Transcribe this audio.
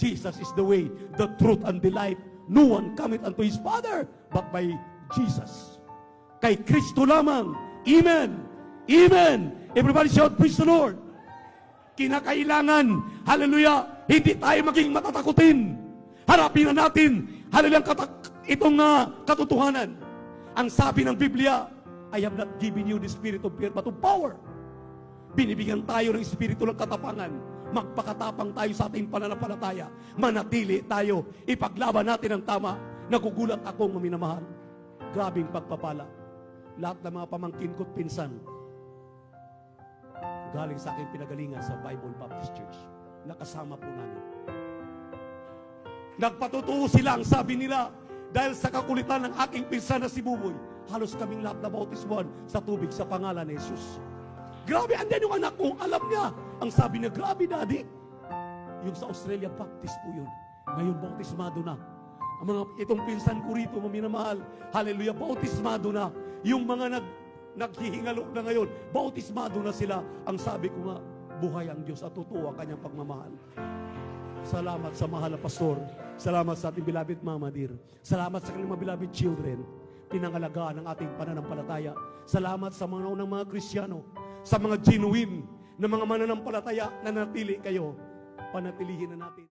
Jesus is the way, the truth, and the life. No one cometh unto his Father but by Jesus. Kay Kristo lamang. Amen. Amen. Everybody shout, praise the Lord. Kinakailangan, hallelujah, hindi tayo maging matatakutin. Harapin na natin, hallelujah, itong katotohanan. Ang sabi ng Biblia, I have not given you the spirit of fear, but of power. Binibigyan tayo ng espiritu ng katapangan. Magpakatapang tayo sa ating pananampalataya. Manatili tayo. Ipaglaban natin ang tama. Nagugulat akong maminamahal. Grabing pagpapala. Lahat ng mga pamangkin ko't pinsan, galing sa aking pinagalingan sa Bible Baptist Church. Nakasama po namin. Nagpatutuo sila, ang sabi nila, dahil sa kakulitan ng aking pinsan na si Buboy, halos kaming lahat na bautismuhan sa tubig sa pangalan ni Jesus. Grabe, andyan yung anak ko, alam niya. Ang sabi niya, grabe daddy. Yung sa Australia, Baptist po yun. Ngayon, bautismado na. Ang mga itong pinsan ko rito, maminamahal, hallelujah, bautismado na. Yung mga naghihingalo na ngayon, bautismado na sila. Ang sabi ko nga, buhay ang Diyos at totoo ang kanyang pagmamahal. Salamat sa mahal na pastor. Salamat sa ating beloved Mama Dear. Salamat sa kanilang mga beloved children. Pinangalagaan ang ating pananampalataya. Salamat sa mga unang mga Kristiyano, sa mga genuine na mga mananampalataya na natili kayo. Panatilihin na natin.